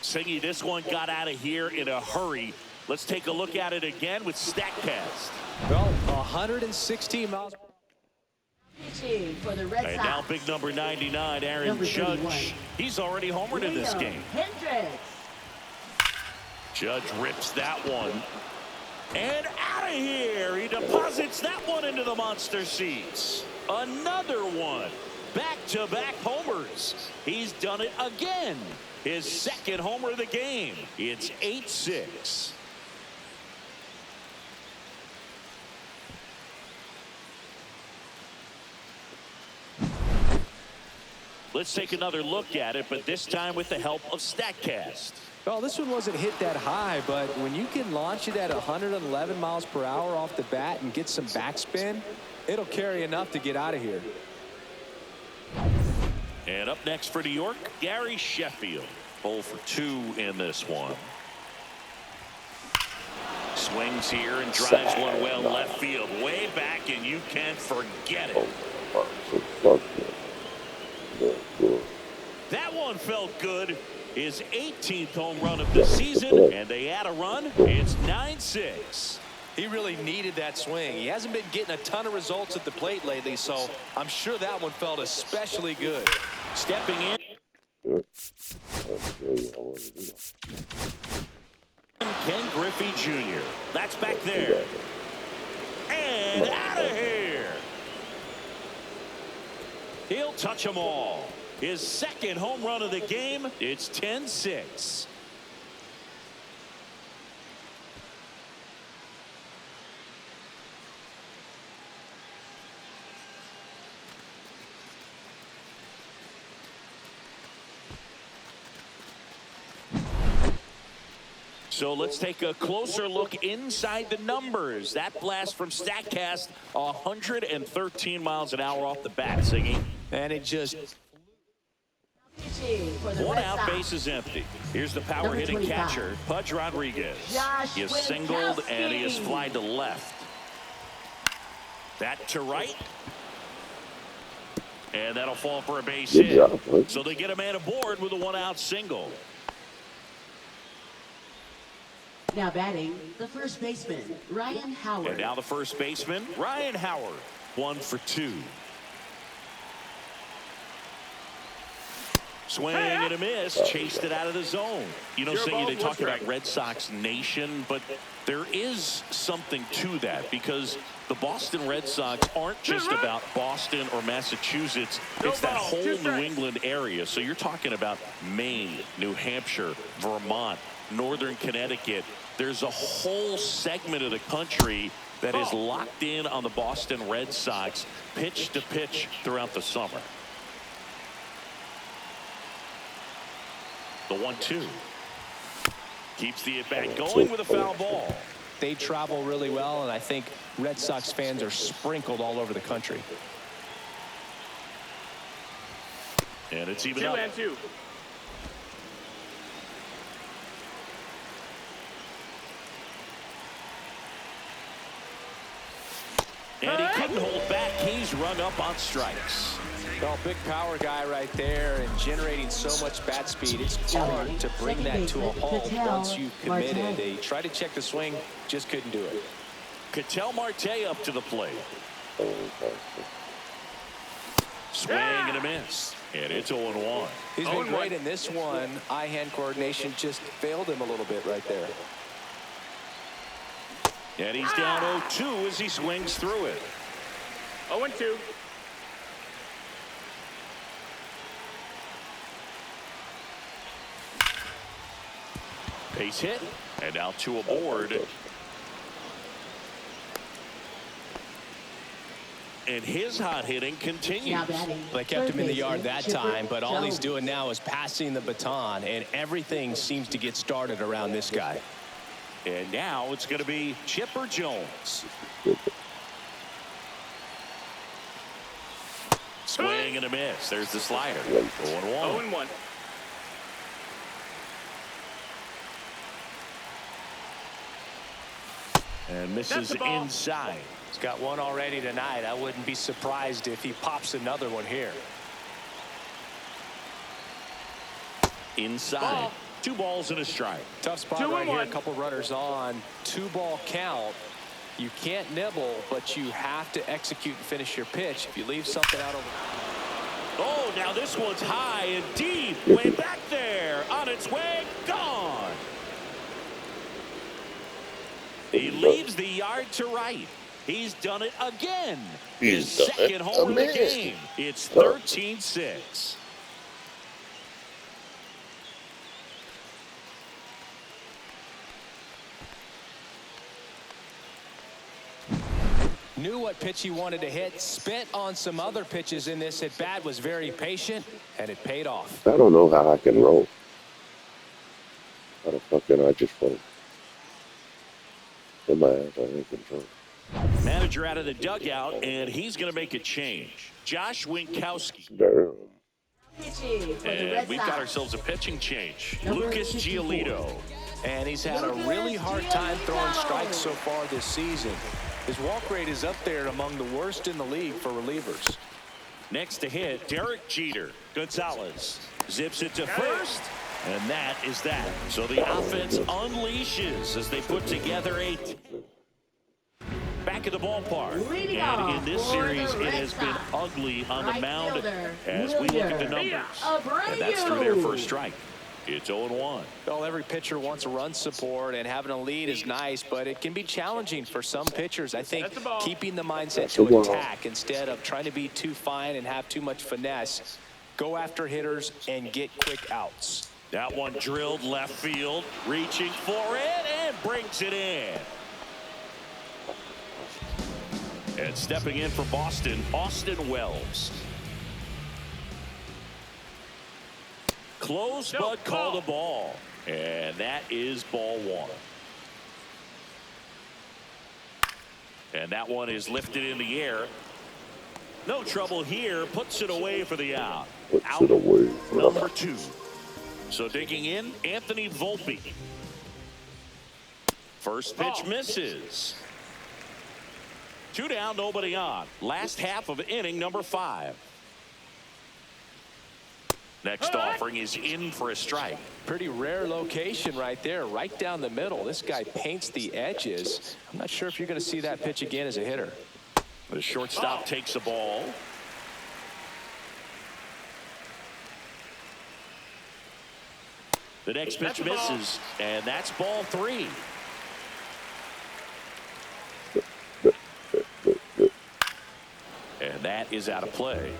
[SPEAKER 1] Singy, this one got out of here in a hurry. Let's take a look at it again with StatCast.
[SPEAKER 2] Well, 116 miles.
[SPEAKER 4] For the Red
[SPEAKER 1] And
[SPEAKER 4] Sox.
[SPEAKER 1] now big number 99, Aaron
[SPEAKER 4] Number 31.
[SPEAKER 1] Judge. He's already homered in this game.
[SPEAKER 4] Hendricks.
[SPEAKER 1] Judge rips that one. And out of here. He deposits that one into the monster seats. Another one. Back-to-back homers. He's done it again. His 2nd homer of the game. It's 8-6. Let's take another look at it, but this time with the help of StatCast.
[SPEAKER 2] Well, this one wasn't hit that high, but when you can launch it at 111 miles per hour off the bat and get some backspin, it'll carry enough to get out of here.
[SPEAKER 1] And up next for New York, Gary Sheffield. 0 for 2 in this one. Swings here and drives one well left field. Way back, and you can't forget it. That one felt good. His 18th home run of the season, and they add a run. It's 9-6.
[SPEAKER 2] He really needed that swing. He hasn't been getting a ton of results at the plate lately, so I'm sure that one felt especially good.
[SPEAKER 1] Stepping in. Ken Griffey Jr. That's back there. out of here. He'll touch them all. His second home run of the game. It's 10-6. So let's take a closer look inside the numbers. That blast from StatCast, 113 miles an hour off the bat, Siggy.
[SPEAKER 2] And it just...
[SPEAKER 1] One out, base is empty. Here's the power hitting catcher, Pudge Rodriguez. He is singled and he is flied to left. That to right. And that'll fall for a base hit. So they get a man aboard with a one-out single.
[SPEAKER 4] Now batting, the first baseman, Ryan Howard.
[SPEAKER 1] And now the first baseman, Ryan Howard. 1 for 2. Swing and a miss. Chased it out of the zone. You know, Siggy, they talk about Red Sox Nation, but there is something to that because the Boston Red Sox aren't just about Boston or Massachusetts. It's that whole New England area. So you're talking about Maine, New Hampshire, Vermont, Northern Connecticut. There's a whole segment of the country that is locked in on the Boston Red Sox pitch to pitch throughout the summer. The 1-2. Keeps the at-bat going with a foul ball.
[SPEAKER 2] They travel really well, and I think Red Sox fans are sprinkled all over the country.
[SPEAKER 1] And it's even up.
[SPEAKER 5] 2-2.
[SPEAKER 1] And he couldn't hold back. He's rung up on strikes.
[SPEAKER 2] Well, big power guy right there and generating so much bat speed. It's hard to bring that to a halt once you've committed. They tried to check the swing, just couldn't do it.
[SPEAKER 1] Ketel Marte up to the plate. Swing and a miss. And it's 0-1.
[SPEAKER 2] He's been great in this one. Eye-hand coordination just failed him a little bit right there.
[SPEAKER 1] And he's down 0-2 as he swings through it.
[SPEAKER 5] 0-2.
[SPEAKER 1] Base hit. And now 2 aboard. And his hot hitting continues.
[SPEAKER 2] They kept him in the yard that time, but all he's doing now is passing the baton, and everything seems to get started around this guy.
[SPEAKER 1] And now it's going to be Chipper Jones. Swing and a miss. There's the slider. 0-1.
[SPEAKER 5] 0-1.
[SPEAKER 1] And misses inside.
[SPEAKER 2] He's got one already tonight. I wouldn't be surprised if he pops another one here.
[SPEAKER 1] Inside. 2 balls and a strike.
[SPEAKER 2] Tough spot right here. A couple runners on. 2-ball count. You can't nibble, but you have to execute and finish your pitch. If you leave something out over.
[SPEAKER 1] Oh, now this one's high and deep. Way back there. On its way. Gone. He leaves the yard to right. He's done it again. His second home of the game. It's 13-6.
[SPEAKER 2] Knew what pitch he wanted to hit. Spit on some other pitches in this at bat. Was very patient, and it paid off.
[SPEAKER 3] I don't know how I can roll. How the fuck can I just roll? In my ass, I ain't control.
[SPEAKER 1] Manager out of the dugout, and he's going to make a change. Josh Winkowski.
[SPEAKER 3] Damn.
[SPEAKER 1] And we've got ourselves a pitching change. Lucas Giolito.
[SPEAKER 2] And he's had a really hard time throwing strikes so far this season. His walk rate is up there among the worst in the league for relievers.
[SPEAKER 1] Next to hit, Derek Jeter. Gonzalez zips it to first. And that is that. So the offense unleashes as they put together a back of the ballpark. And in this series, it has been ugly on the mound as we look at the numbers. And that's through their first strike. It's 0-1.
[SPEAKER 2] Well, every pitcher wants run support, and having a lead is nice, but it can be challenging for some pitchers. I think keeping the mindset to attack instead of trying to be too fine and have too much finesse. Go after hitters and get quick outs.
[SPEAKER 1] That one drilled left field, reaching for it, and brings it in. And stepping in for Boston, Austin Wells. Close, but called a ball. And that is ball one. And that one is lifted in the air. No trouble here. Puts it away for the out. Out number 2. So digging in, Anthony Volpe. First pitch misses. 2 down, nobody on. Last half of inning number 5. Next offering is in for a strike.
[SPEAKER 2] Pretty rare location right there, right down the middle. This guy paints the edges. I'm not sure if you're going to see that pitch again as a hitter.
[SPEAKER 1] The shortstop takes the ball. The next pitch misses, and that's ball 3. And that is out of play.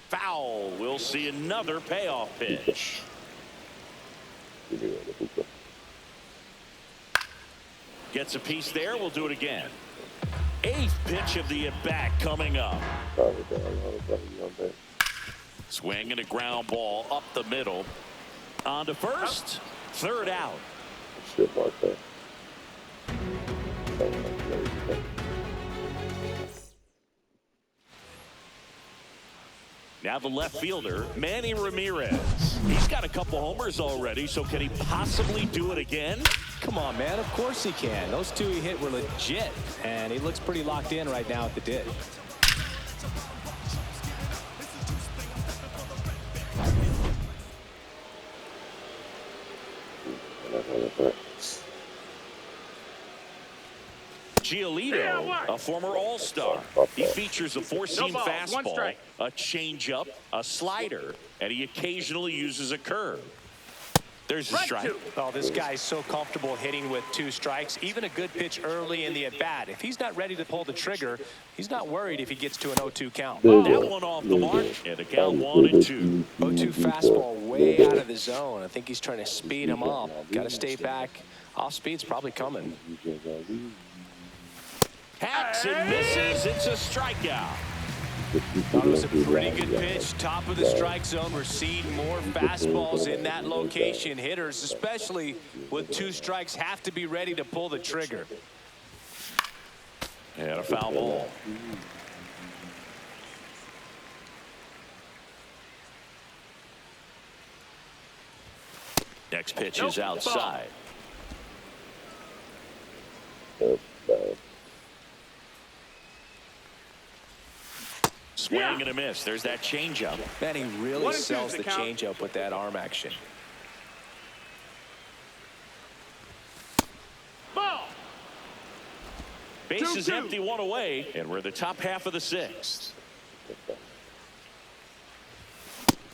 [SPEAKER 1] Foul. We'll see another payoff pitch. Gets a piece there. We'll do it again. 8th pitch of the at-bat coming up. Swing and a ground ball up the middle. On to first. 3rd out. Now the left fielder, Manny Ramirez. He's got a couple homers already, so can he possibly do it again?
[SPEAKER 2] Come on, man. Of course he can. Those 2 he hit were legit, and he looks pretty locked in right now at the dig.
[SPEAKER 1] Giolito, a former All-Star. He features a 4-seam fastball, a changeup, a slider, and he occasionally uses a curve. There's a strike.
[SPEAKER 2] Oh, this guy's so comfortable hitting with 2 strikes. Even a good pitch early in the at-bat. If he's not ready to pull the trigger, he's not worried if he gets to an 0-2 count.
[SPEAKER 1] That one off the mark, and the count 1-2.
[SPEAKER 2] 0-2 fastball way out of the zone. I think he's trying to speed him up. Got to stay back. Off speed's probably coming.
[SPEAKER 1] Hacks and misses. It's a strikeout.
[SPEAKER 2] Thought it was a pretty good pitch. Top of the strike zone. We're seeing more fastballs in that location. Hitters, especially with 2 strikes, have to be ready to pull the trigger.
[SPEAKER 1] And a foul ball. Next pitch is outside. Swing and a miss. There's that changeup.
[SPEAKER 2] Man, he really sells the changeup with that arm action.
[SPEAKER 5] Ball.
[SPEAKER 1] Base is empty, 1 away, and we're the top half of the 6th.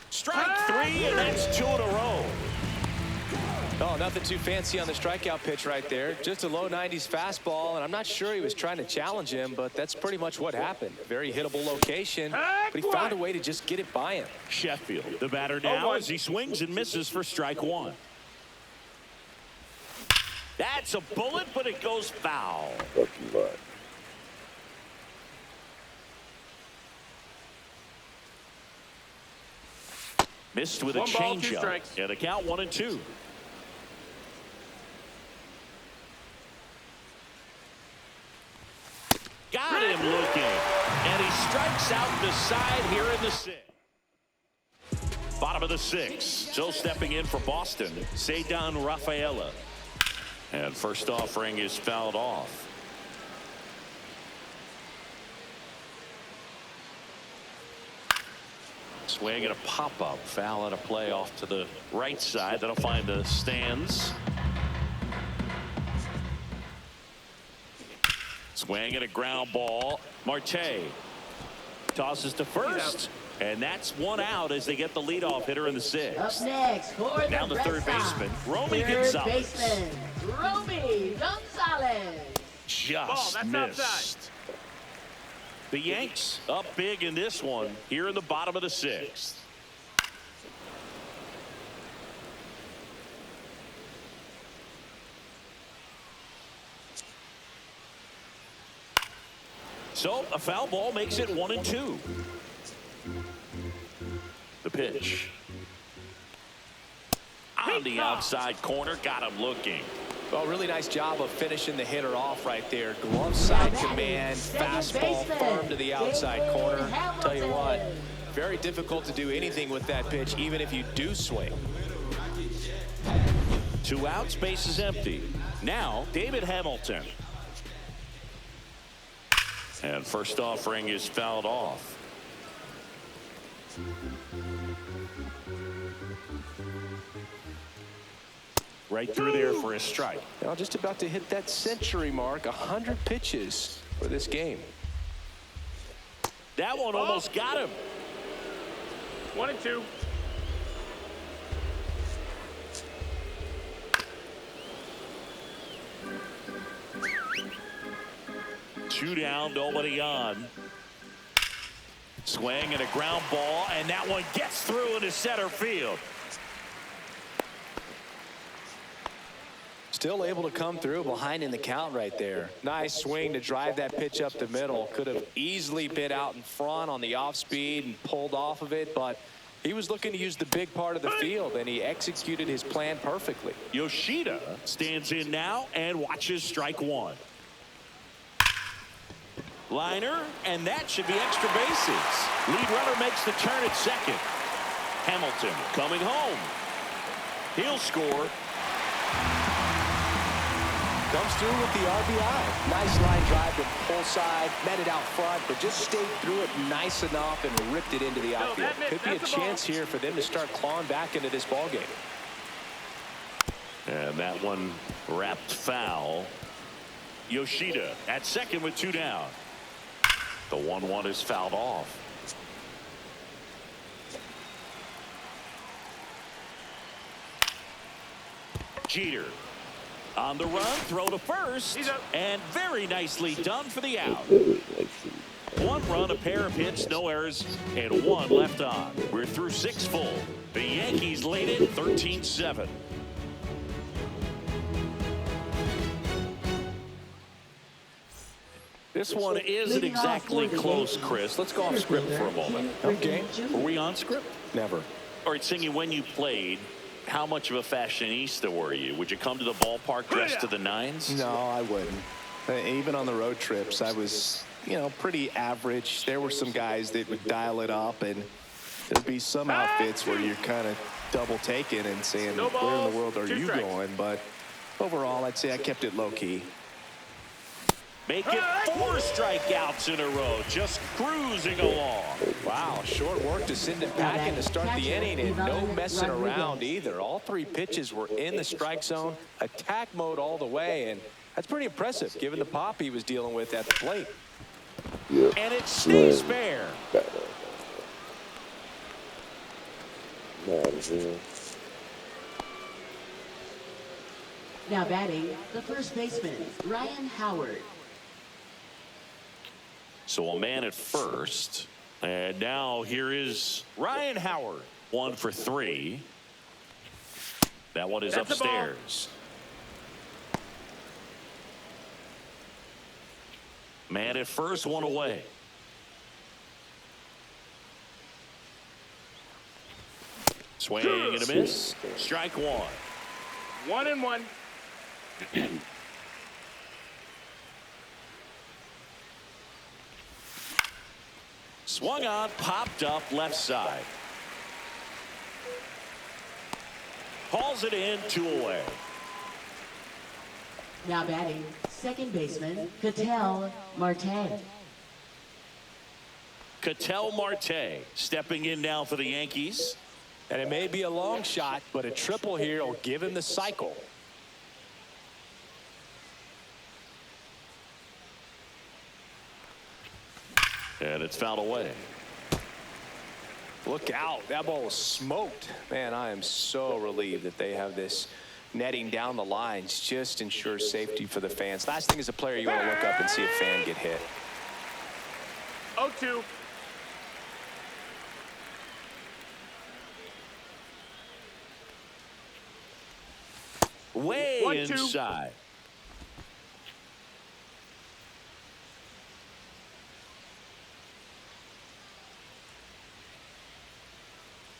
[SPEAKER 1] Strike 3, and that's 2 in a row.
[SPEAKER 2] Oh, nothing too fancy on the strikeout pitch right there. Just a low 90s fastball, and I'm not sure he was trying to challenge him, but that's pretty much what happened. Very hittable location, but he found a way to just get it by him.
[SPEAKER 1] Sheffield, the batter now, as he swings and misses for strike 1. That's a bullet, but it goes foul. Missed with a changeup, and the count 1-2. Got him looking, and he strikes out the side here in the 6th. Bottom of the 6th, still stepping in for Boston, Cedar Rafaela. And first offering is fouled off. Swing and a pop-up, foul out of play off to the right side. That'll find the stands. Swing and a ground ball. Marte. Tosses to first. And that's one out as they get the leadoff hitter in the
[SPEAKER 4] Up
[SPEAKER 1] sixth.
[SPEAKER 4] next for
[SPEAKER 1] Now the
[SPEAKER 4] Red
[SPEAKER 1] third
[SPEAKER 4] Sox,
[SPEAKER 1] baseman, Romy
[SPEAKER 4] third
[SPEAKER 1] Gonzalez.
[SPEAKER 4] baseman, Romy Gonzalez.
[SPEAKER 1] Just
[SPEAKER 5] that's
[SPEAKER 1] missed.
[SPEAKER 5] outside.
[SPEAKER 1] The Yanks up big in this one here in the bottom of the sixth. So a foul ball makes it 1-2. The pitch. On the outside corner, got him looking.
[SPEAKER 2] Well, really nice job of finishing the hitter off right there. Glove side command, fastball firm to the outside corner. Tell you what, very difficult to do anything with that pitch, even if you do swing.
[SPEAKER 1] 2 outs, base is empty. Now, David Hamilton. And first offering is fouled off. Right through there for a strike.
[SPEAKER 2] Now just about to hit that century mark, 100 pitches for this game.
[SPEAKER 1] That one almost got him.
[SPEAKER 5] 1-2.
[SPEAKER 1] Two down, nobody on. Swing and a ground ball, and that one gets through into center field.
[SPEAKER 2] Still able to come through behind in the count right there. Nice swing to drive that pitch up the middle. Could have easily been out in front on the off speed and pulled off of it, but he was looking to use the big part of the field, and he executed his plan perfectly.
[SPEAKER 1] Yoshida stands in now and watches strike one. Liner, and that should be extra bases. Lead runner makes the turn at second. Hamilton coming home. He'll score.
[SPEAKER 2] Comes through with the RBI. Nice line drive to pull side, met it out front, but just stayed through it nice enough and ripped it into the outfield. Could be a chance here for them to start clawing back into this ball game.
[SPEAKER 1] And that one wrapped foul. Yoshida at second with 2 down. The 1-1 is fouled off. Jeter on the run, throw to first, and very nicely done for the out. 1 run, a pair of hits, no errors, and 1 left on. We're through 6 full. The Yankees lead it 13-7. This one isn't exactly close, Chris. Let's go off script for a moment.
[SPEAKER 2] Okay.
[SPEAKER 1] Were we on script?
[SPEAKER 2] Never.
[SPEAKER 1] All right, Singy, when you played, how much of a fashionista were you? Would you come to the ballpark dressed to the nines?
[SPEAKER 2] No, I wouldn't. Even on the road trips, I was, pretty average. There were some guys that would dial it up, and there'd be some outfits where you're kind of double taking and saying, where in the world are you going? But overall, I'd say I kept it low key.
[SPEAKER 1] Make it 4 strikeouts in a row, just cruising along.
[SPEAKER 2] Wow, short work to send it back in to start the inning, and no messing around either. All 3 pitches were in the strike zone, attack mode all the way, and that's pretty impressive given the pop he was dealing with at the plate.
[SPEAKER 1] And it stays fair.
[SPEAKER 4] Now batting, the first baseman, Ryan Howard.
[SPEAKER 1] So a man at first. And now here is Ryan Howard. 1 for 3. That one is upstairs. Man at first, 1 away. Swing and a miss. Strike 1.
[SPEAKER 5] 1-1.
[SPEAKER 1] Swung on, popped up left side. Hauls it in, 2 away.
[SPEAKER 4] Now batting, second baseman, Ketel Marte.
[SPEAKER 1] Ketel Marte stepping in now for the Yankees.
[SPEAKER 2] And it may be a long shot, but a triple here will give him the cycle.
[SPEAKER 1] And it's fouled away.
[SPEAKER 2] Look out. That ball was smoked. Man, I am so relieved that they have this netting down the lines. Just ensures safety for the fans. Last thing as a player, you want to look up and see a fan get hit.
[SPEAKER 5] 0-2.
[SPEAKER 1] Way
[SPEAKER 5] 1-2.
[SPEAKER 1] inside.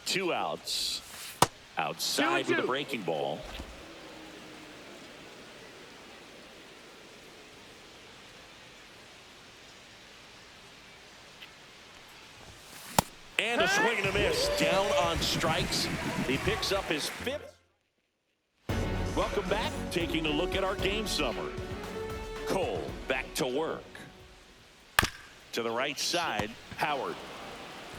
[SPEAKER 1] Two outs. Outside with the
[SPEAKER 5] 2-2.
[SPEAKER 1] breaking ball. And a swing and a miss. Down on strikes. He picks up his 5th. Welcome back. Taking a look at our game summary. Cole back to work. To the right side, Howard.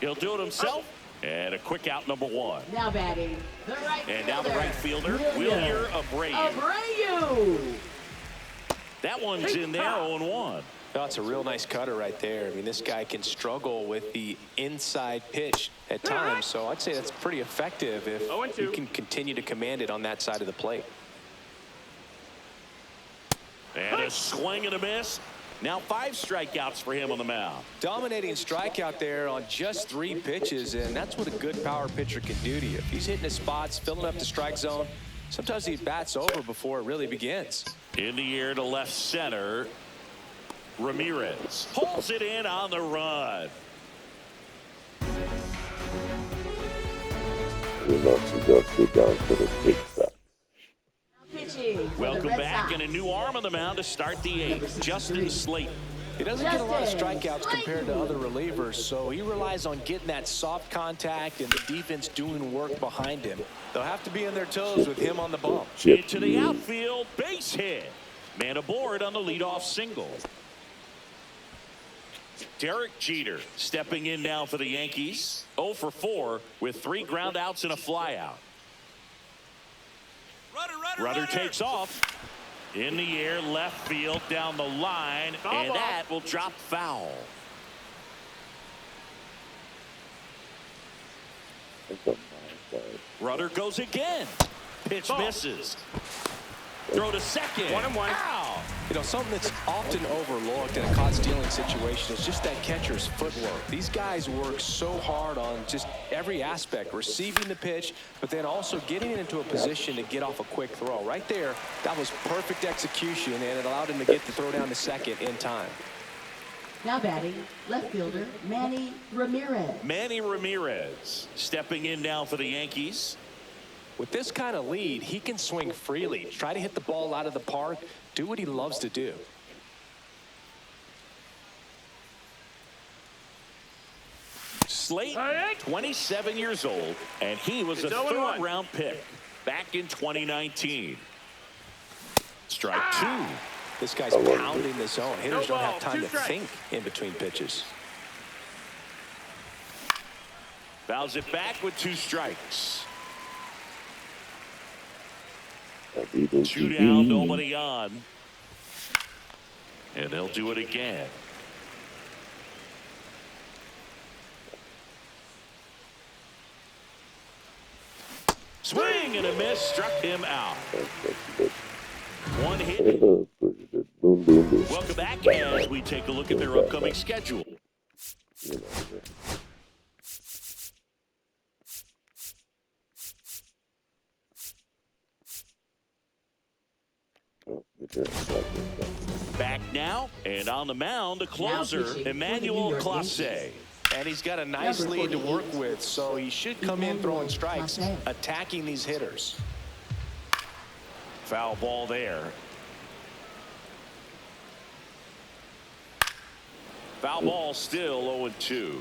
[SPEAKER 1] He'll do it himself. And a quick out, number 1.
[SPEAKER 4] Now batting the right
[SPEAKER 1] And
[SPEAKER 4] fielder.
[SPEAKER 1] now the right fielder, Wilyer Abreu.
[SPEAKER 4] Abreu.
[SPEAKER 1] That one's in there, 0-1.
[SPEAKER 2] That's a real nice cutter right there. I mean, this guy can struggle with the inside pitch at times, so I'd say that's pretty effective if
[SPEAKER 5] 0-2.
[SPEAKER 2] you can continue to command it on that side of the plate.
[SPEAKER 1] And a swing and a miss. Now 5 strikeouts for him on the mound.
[SPEAKER 2] Dominating strikeout there on just 3 pitches, and that's what a good power pitcher can do to you. If he's hitting his spots, filling up the strike zone, sometimes he bats over before it really begins.
[SPEAKER 1] In the air to left center. Ramirez pulls it in on the run.
[SPEAKER 3] We're not suggested down to the big step.
[SPEAKER 4] Pitching for the
[SPEAKER 1] Welcome
[SPEAKER 4] Red
[SPEAKER 1] back,
[SPEAKER 4] Sox.
[SPEAKER 1] and a new arm on the mound to start the 8th. Justin Slayton.
[SPEAKER 2] He doesn't get a lot of
[SPEAKER 4] Justin
[SPEAKER 2] strikeouts compared to
[SPEAKER 4] Slayton.
[SPEAKER 2] other relievers, so he relies on getting that soft contact and the defense doing work behind him. They'll have to be on their toes with him on the bump.
[SPEAKER 1] Into the outfield, base hit. Man aboard on the leadoff single. Derek Jeter stepping in now for the Yankees. 0 for 4 with 3 ground outs and a flyout. Rudder takes off. In the air, left field, down the line, and that will drop foul. Rudder goes again. Pitch misses. Throw to second.
[SPEAKER 5] 1-1.
[SPEAKER 1] Out.
[SPEAKER 2] You know, something that's often overlooked in a caught stealing situation is just that catcher's footwork. These guys work so hard on just every aspect, receiving the pitch, but then also getting into a position to get off a quick throw. Right there, that was perfect execution, and it allowed him to get the throw down to second in time.
[SPEAKER 4] Now batting left fielder Manny Ramirez.
[SPEAKER 1] Manny Ramirez stepping in now for the Yankees.
[SPEAKER 2] With this kind of lead, he can swing freely, try to hit the ball out of the park, do what he loves to do.
[SPEAKER 1] Slayton, 27 years old, and he was a
[SPEAKER 5] It's 0-1.
[SPEAKER 1] third-round pick back in 2019. Strike 2.
[SPEAKER 2] This guy's pounding the zone. Hitters
[SPEAKER 5] No
[SPEAKER 2] don't have
[SPEAKER 5] ball,
[SPEAKER 2] time
[SPEAKER 5] 2
[SPEAKER 2] to
[SPEAKER 5] strikes.
[SPEAKER 2] think in between pitches.
[SPEAKER 1] Fouls it back with 2 strikes. 2 down, nobody on. And they'll do it again. Swing and a miss, struck him out. 1 hit.
[SPEAKER 3] Boom, boom, boom.
[SPEAKER 1] Welcome back as we take a look at their upcoming schedule.
[SPEAKER 3] You know,
[SPEAKER 1] Back now, and on the mound, the closer,
[SPEAKER 4] pitching for the
[SPEAKER 1] Emmanuel
[SPEAKER 4] New York
[SPEAKER 1] Clase.
[SPEAKER 4] Yankees.
[SPEAKER 2] And he's got a nice
[SPEAKER 4] Number
[SPEAKER 2] lead to
[SPEAKER 4] 48.
[SPEAKER 2] work with, so he should come in throwing strikes,
[SPEAKER 4] Clase.
[SPEAKER 2] attacking these hitters.
[SPEAKER 1] Foul ball there. Foul ball still 0-2.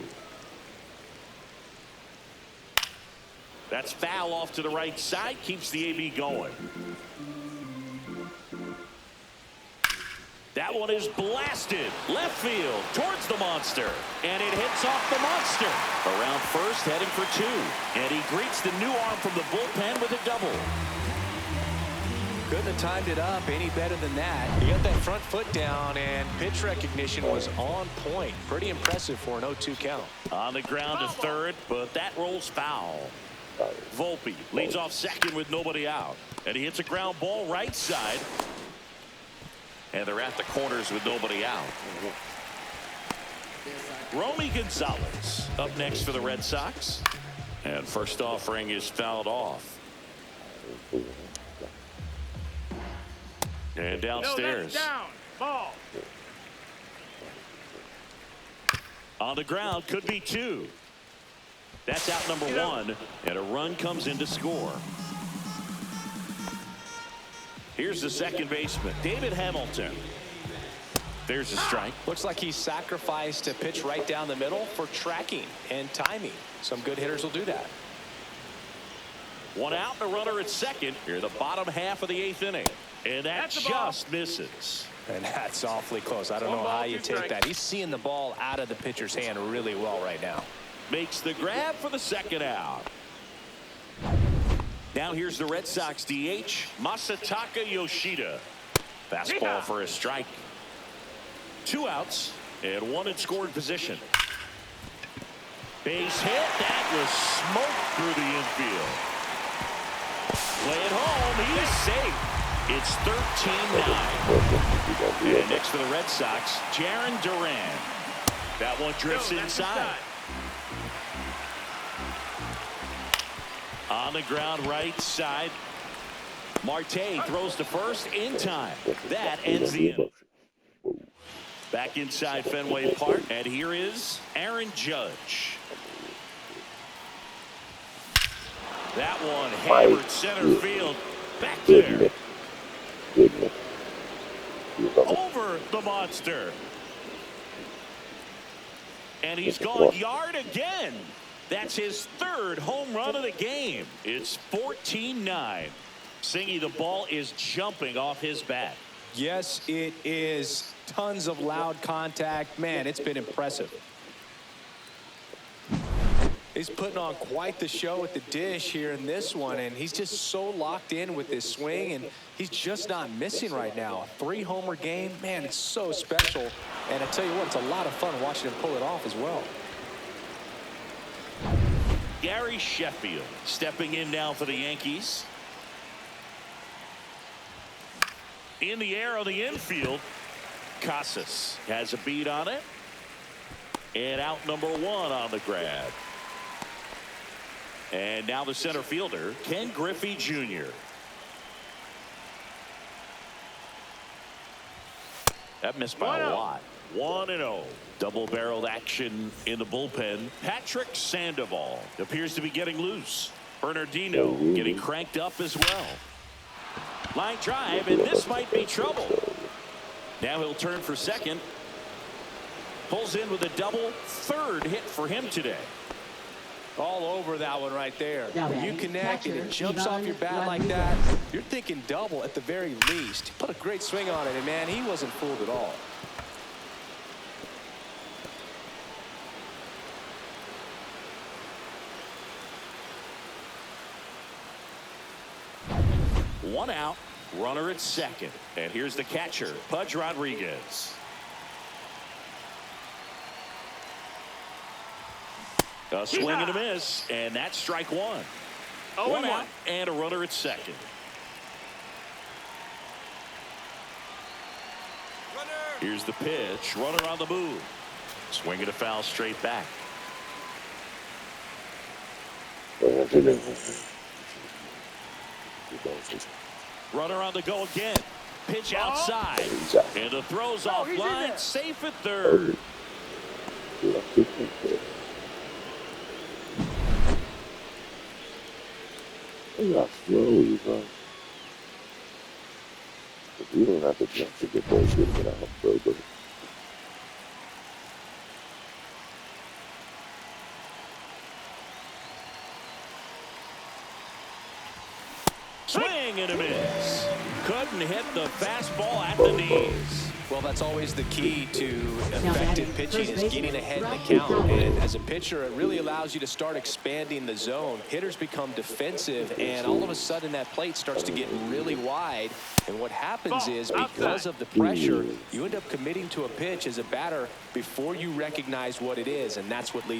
[SPEAKER 1] That's foul off to the right side, keeps the AB going. That one is blasted left field towards the monster, and it hits off the monster. Around first, heading for 2, and he greets the new arm from the bullpen with a double.
[SPEAKER 2] Couldn't have timed it up any better than that. He got that front foot down, and pitch recognition was on point. Pretty impressive for an 0-2 count.
[SPEAKER 1] On the ground to third, but that rolls foul. Volpe leads off second with nobody out. And he hits a ground ball right side. And they're at the corners with nobody out. Romy Gonzalez up next for the Red Sox. And first offering is fouled off. And downstairs.
[SPEAKER 5] No, that's down. Ball.
[SPEAKER 1] On the ground, could be two. That's out number one, and a run comes in to score. Here's the second baseman, David Hamilton. There's a strike.
[SPEAKER 2] Looks like he sacrificed a pitch right down the middle for tracking and timing. Some good hitters will do that.
[SPEAKER 1] One out, and a runner at second. Here the bottom half of the 8th inning. And that just misses.
[SPEAKER 2] And that's awfully close. I don't know how you take that. He's seeing the ball out of the pitcher's hand really well right now.
[SPEAKER 1] Makes the grab for the second out. Now here's the Red Sox DH, Masataka Yoshida. Fastball for a strike. 2 outs and 1 in scoring position. Base hit. That was smoked through the infield. Play it home. He's safe. It's 13-9. And next for the Red Sox, Jarren Duran. That one drifts inside. On the ground right side. Marte throws to first in time. That ends the inning. Back inside Fenway Park. And here is Aaron Judge. That one hammered center field. Back there. Over the monster. And he's gone yard again. That's his 3rd home run of the game. It's 14-9. Singy, the ball is jumping off his bat.
[SPEAKER 2] Yes, it is. Tons of loud contact. Man, it's been impressive. He's putting on quite the show at the dish here in this one, and he's just so locked in with this swing, and he's just not missing right now. A 3-homer game, man, it's so special. And I tell you what, it's a lot of fun watching him pull it off as well.
[SPEAKER 1] Gary Sheffield stepping in now for the Yankees. In the air on the infield, Casas has a beat on it. And out number 1 on the grab. And now the center fielder, Ken Griffey Jr. That missed by a lot. 1-0. Double-barreled action in the bullpen. Patrick Sandoval appears to be getting loose. Bernardino getting cranked up as well. Line drive, and this might be trouble. Now he'll turn for second. Pulls in with a double. 3rd hit for him today.
[SPEAKER 2] All over that one right there. When you connect and it jumps off your bat like
[SPEAKER 4] Rodriguez.
[SPEAKER 2] that, you're thinking double at the very least. He put a great swing on it, and man, he wasn't fooled at all.
[SPEAKER 1] One out, runner at second. And here's the catcher, Pudge Rodriguez. A swing and a miss, and that's strike 1. 1 out and a runner at second. Here's the pitch, runner on the move. Swing and a foul straight back. Runner on the go again. Pitch outside. And the throw's offline. Safe at 3rd.
[SPEAKER 3] How slow you go. You don't have to jump to get those good get out, bro. But
[SPEAKER 1] Swing and a miss. Couldn't hit the fastball at the knees.
[SPEAKER 2] Well, that's always the key to effective pitching is getting ahead in the count. And as a pitcher, it really allows you to start expanding the zone. Hitters become defensive, and all of a sudden that plate starts to get really wide. And what happens is because of the pressure, you end up committing to a pitch as a batter before you recognize what it is, and that's what leads